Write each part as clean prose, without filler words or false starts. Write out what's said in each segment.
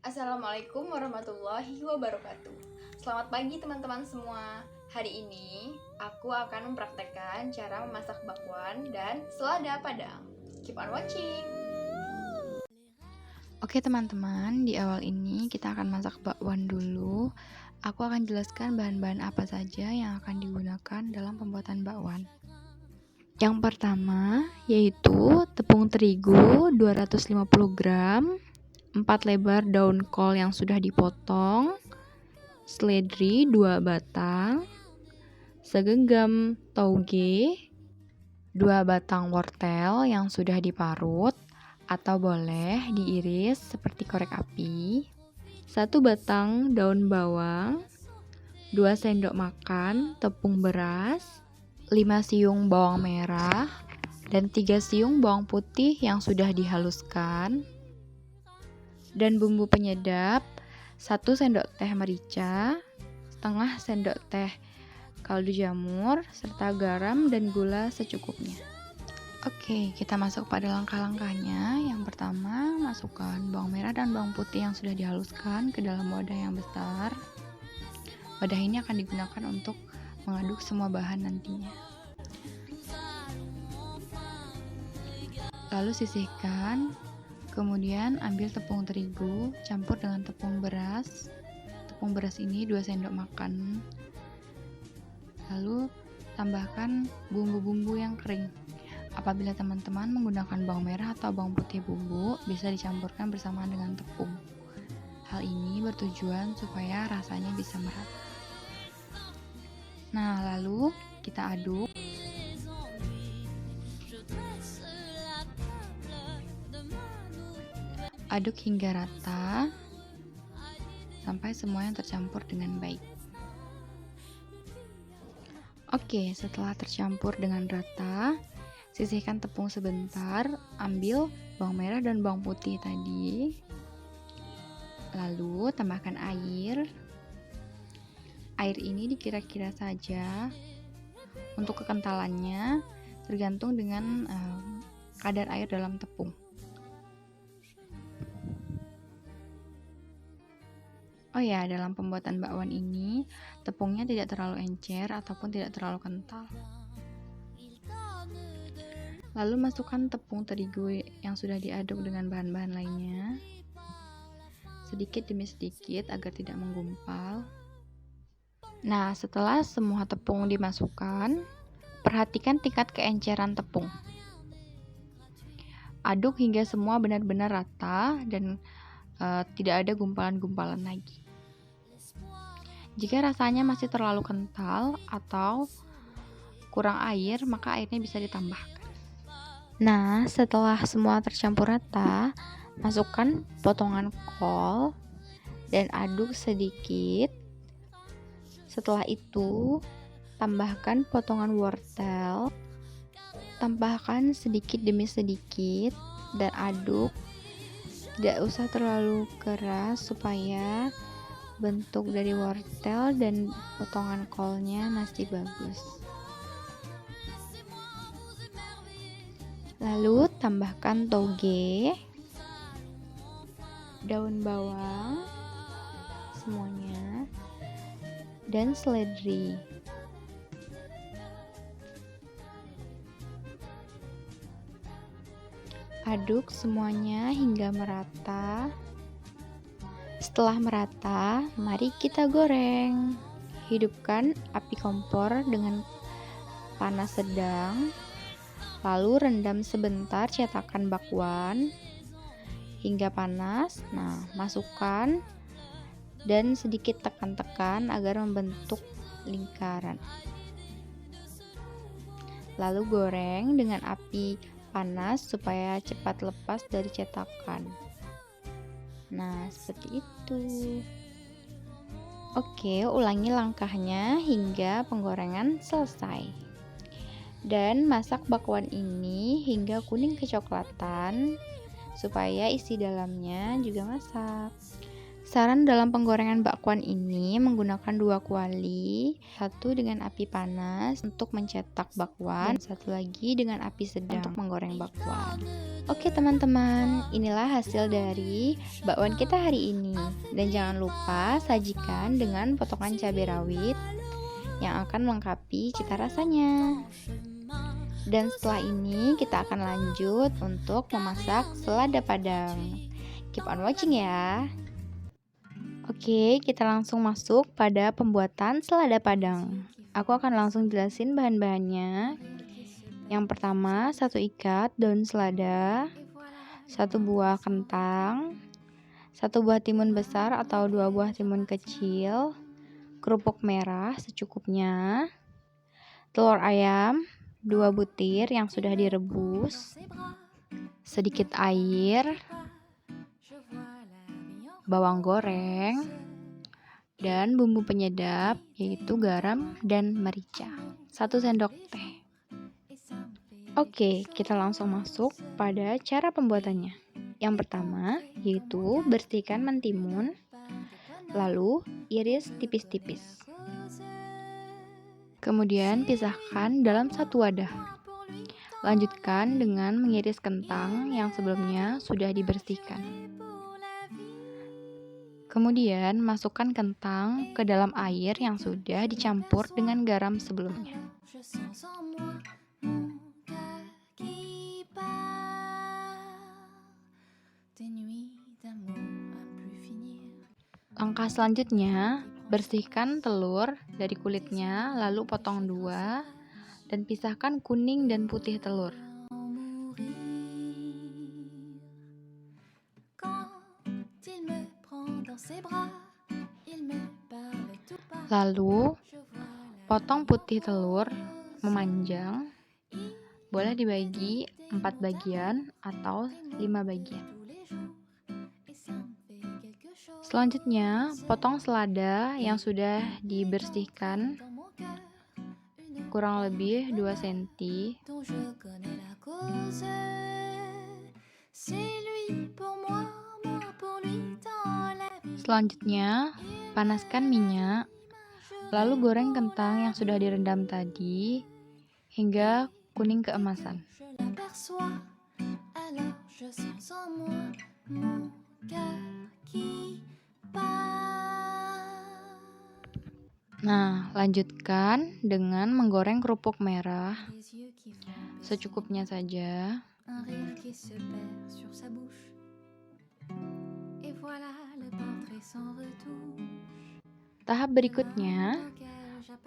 Assalamualaikum warahmatullahi wabarakatuh. Selamat pagi teman-teman semua. Hari ini aku akan mempraktekkan cara memasak bakwan dan selada Padang. Keep on watching. Oke teman-teman, di awal ini kita akan masak bakwan dulu. Aku akan jelaskan bahan-bahan apa saja yang akan digunakan dalam pembuatan bakwan. Yang pertama yaitu tepung terigu 250 gram, 4 lebar daun kol yang sudah dipotong, seledri 2 batang, segenggam tauge, 2 batang wortel yang sudah diparut atau boleh diiris seperti korek api, 1 batang daun bawang, 2 sendok makan tepung beras, 5 siung bawang merah, dan 3 siung bawang putih yang sudah dihaluskan, dan bumbu penyedap 1 sendok teh merica, setengah sendok teh kaldu jamur, serta garam dan gula secukupnya. Oke, kita masuk pada langkah-langkahnya. Yang pertama, masukkan bawang merah dan bawang putih yang sudah dihaluskan ke dalam wadah yang besar. Wadah ini akan digunakan untuk mengaduk semua bahan nantinya. Lalu sisihkan, kemudian ambil tepung terigu, campur dengan tepung beras. Tepung beras ini 2 sendok makan. Lalu tambahkan bumbu-bumbu yang kering. Apabila teman-teman menggunakan bawang merah atau bawang putih bumbu, bisa dicampurkan bersamaan dengan tepung. Hal ini bertujuan supaya rasanya bisa merata. Nah, lalu kita aduk. Aduk hingga rata sampai semuanya tercampur dengan baik. Oke, setelah tercampur dengan rata, sisihkan tepung sebentar, ambil bawang merah dan bawang putih tadi. Lalu tambahkan air. Air ini dikira-kira saja. Untuk kekentalannya tergantung dengan kadar air dalam tepung. Oh ya, dalam pembuatan bakwan ini tepungnya tidak terlalu encer ataupun tidak terlalu kental. Lalu masukkan tepung terigu yang sudah diaduk dengan bahan-bahan lainnya, sedikit demi sedikit agar tidak menggumpal. Nah, setelah semua tepung dimasukkan, perhatikan tingkat keenceran tepung. Aduk hingga semua benar-benar rata dan tidak ada gumpalan-gumpalan lagi. Jika rasanya masih terlalu kental atau kurang air, maka airnya bisa ditambahkan. Nah, setelah semua tercampur rata, masukkan potongan kol dan aduk sedikit. Setelah itu, tambahkan potongan wortel, tambahkan sedikit demi sedikit dan aduk. Tidak usah terlalu keras supaya bentuk dari wortel dan potongan kolnya masih bagus. Lalu tambahkan toge, daun bawang, semuanya, dan seledri. Aduk semuanya hingga merata. Setelah merata, mari kita goreng. Hidupkan api kompor dengan panas sedang. Lalu rendam sebentar cetakan bakwan hingga panas. Nah, masukkan dan sedikit tekan-tekan agar membentuk lingkaran. Lalu goreng dengan api panas supaya cepat lepas dari cetakan. Nah, seperti itu. Oke, ulangi langkahnya hingga penggorengan selesai. Dan masak bakwan ini hingga kuning kecoklatan supaya isi dalamnya juga masak. Saran dalam penggorengan bakwan ini menggunakan 2 kuali, satu dengan api panas untuk mencetak bakwan, dan satu lagi dengan api sedang untuk menggoreng bakwan. Oke teman-teman, inilah hasil dari bakwan kita hari ini. Dan jangan lupa sajikan dengan potongan cabai rawit yang akan melengkapi cita rasanya. Dan setelah ini kita akan lanjut untuk memasak selada Padang. Keep on watching ya. Oke, kita langsung masuk pada pembuatan selada Padang. Aku akan langsung jelasin bahan-bahannya. Yang pertama, 1 ikat daun selada, 1 buah kentang, 1 buah timun besar atau 2 buah timun kecil, kerupuk merah secukupnya, telur ayam 2 butir yang sudah direbus, sedikit air, bawang goreng, dan bumbu penyedap yaitu garam dan merica, 1 sendok teh. Oke, kita langsung masuk pada cara pembuatannya. Yang pertama yaitu bersihkan mentimun, lalu iris tipis-tipis. Kemudian pisahkan dalam satu wadah. Lanjutkan dengan mengiris kentang yang sebelumnya sudah dibersihkan. Kemudian masukkan kentang ke dalam air yang sudah dicampur dengan garam sebelumnya. Langkah selanjutnya, bersihkan telur dari kulitnya, lalu potong 2 dan pisahkan kuning dan putih telur. Lalu, potong putih telur memanjang, boleh dibagi 4 bagian atau 5 bagian. Selanjutnya, potong selada yang sudah dibersihkan kurang lebih 2 cm. Selanjutnya, panaskan minyak, lalu goreng kentang yang sudah direndam tadi hingga kuning keemasan. Nah, lanjutkan dengan menggoreng kerupuk merah secukupnya saja. Tahap berikutnya,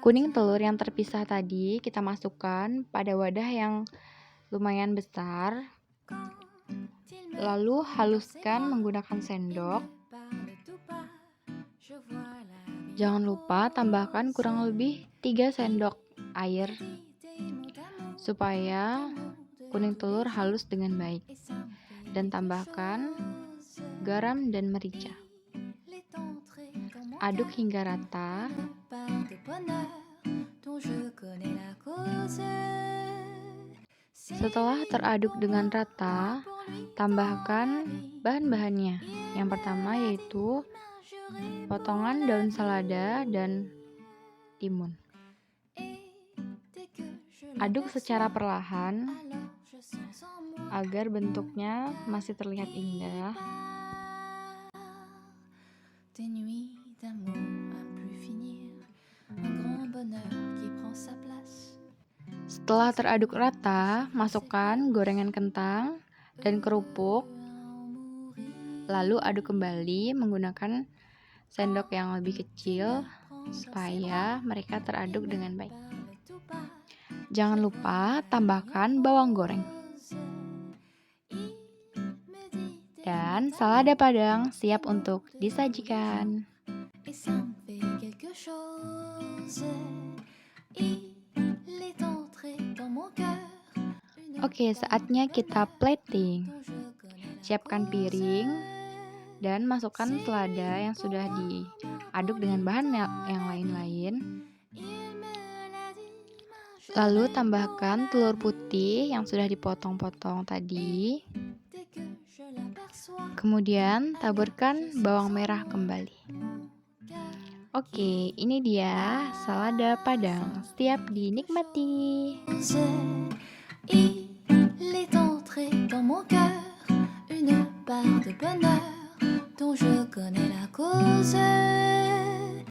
kuning telur yang terpisah tadi kita masukkan pada wadah yang lumayan besar. Lalu haluskan menggunakan sendok. Jangan lupa tambahkan kurang lebih 3 sendok air supaya kuning telur halus dengan baik. Dan tambahkan garam dan merica. Aduk hingga rata. Setelah teraduk dengan rata, tambahkan bahan-bahannya. Yang pertama yaitu potongan daun selada dan timun. Aduk secara perlahan agar bentuknya masih terlihat indah. Setelah teraduk rata, masukkan gorengan kentang dan kerupuk. Lalu aduk kembali menggunakan sendok yang lebih kecil supaya mereka teraduk dengan baik. Jangan lupa tambahkan bawang goreng. Dan selada Padang siap untuk disajikan. Oke, saatnya kita plating. Siapkan piring dan masukkan selada yang sudah diaduk dengan bahan yang lain-lain. Lalu tambahkan telur putih yang sudah dipotong-potong tadi. Kemudian taburkan bawang merah kembali. Oke, ini dia selada Padang. Siap dinikmati. Il est entré dans mon cœur une part de bonheur dont je connais la cause.